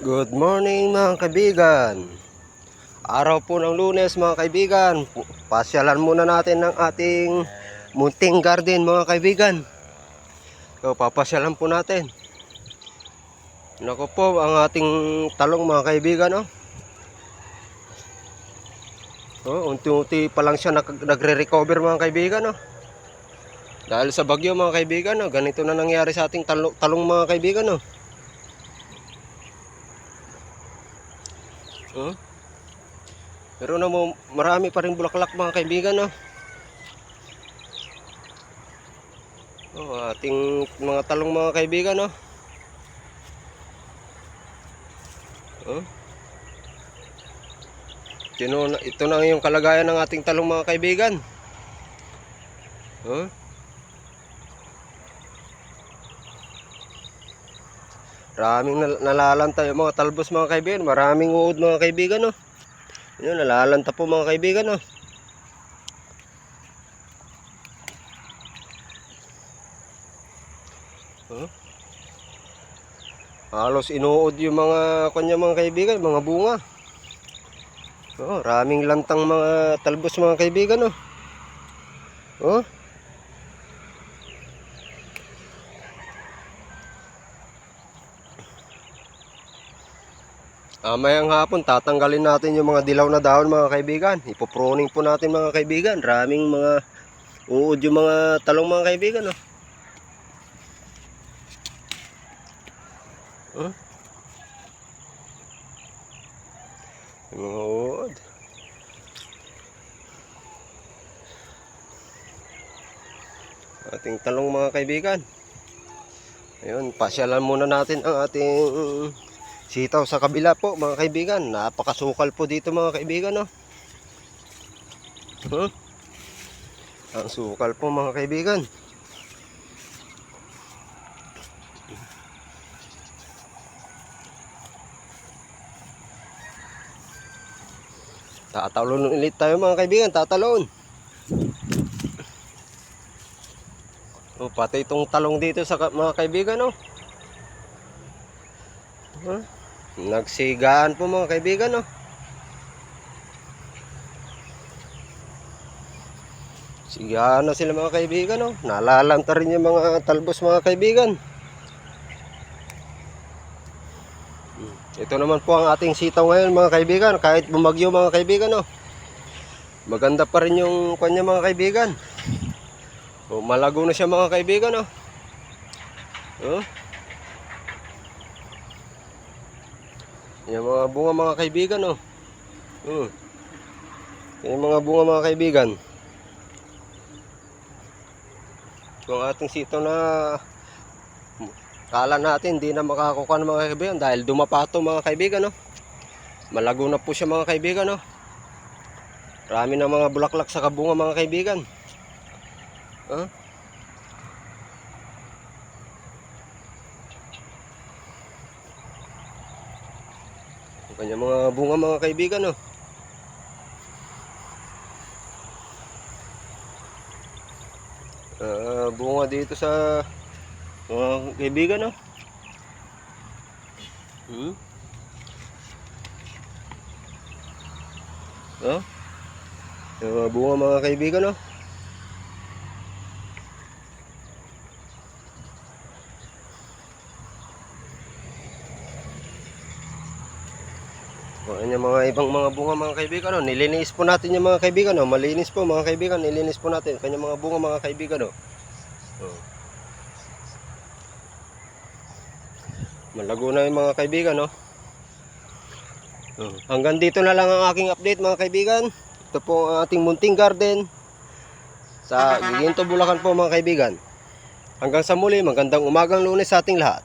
Good morning mga kaibigan. Araw po ng Lunes mga kaibigan. Pasyalan muna natin ng ating munting garden mga kaibigan. So, papasyalan po natin. Nako po ang ating talong mga kaibigan. Unti-unti pa lang siya nagre-recover mga kaibigan. Dahil sa bagyo mga kaibigan. Ganito na nangyari sa ating talong mga kaibigan. Pero marami pa rin bulaklak mga kaibigan. Ating mga talong mga kaibigan. Ito na yung kalagayan ng ating talong mga kaibigan. Maraming nalalanta yung mga talbos mga kaibigan. Maraming uod mga kaibigan. Yun, nalalanta po mga kaibigan. Halos inuod yung mga kanya mga kaibigan, mga bunga. Maraming lantang mga talbos mga kaibigan. Mayang hapon tatanggalin natin yung mga dilaw na dahon mga kaibigan. Ipopruning po natin mga kaibigan. Raming mga uod yung mga talong mga kaibigan. Yung mga uod. Ating talong mga kaibigan. Ayun, pasyalan muna natin ang ating sitaw sa kabila po mga kaibigan. Napakasukal po dito mga kaibigan. Ang sukal po mga kaibigan. Tatalon ulit tayo mga kaibigan. Tatalon. Pati itong talong dito sa mga kaibigan. Nagsigaan po mga kaibigan. Sigaan na sila mga kaibigan. Nalalanta rin yung mga talbos mga kaibigan. Ito naman po ang ating sitaw ngayon mga kaibigan. Kahit bumagyo mga kaibigan. Maganda pa rin yung kanya mga kaibigan. Malago na siya mga kaibigan. Yung mga bunga mga kaibigan. Yung mga bunga mga kaibigan. Yung ating sitaw na kala natin hindi na makakuha ng mga kaibigan dahil dumapato mga kaibigan. Malago na po siya mga kaibigan. Marami na mga bulaklak sa kabunga mga kaibigan. Yung kanya mga bunga mga kaibigan. Bunga dito sa mga kaibigan. Yung mga bunga mga kaibigan. Yung mga ibang mga bunga mga kaibigan. Nilinis po natin yung mga kaibigan. Malinis po mga kaibigan. Nilinis po natin kanya mga bunga mga kaibigan. Malago na yung mga kaibigan. Hanggang dito na lang ang aking update mga kaibigan. Ito po ang ating munting garden sa Giginto, Bulacan po mga kaibigan. Hanggang sa muli, magandang umagang Lunes sa ating lahat.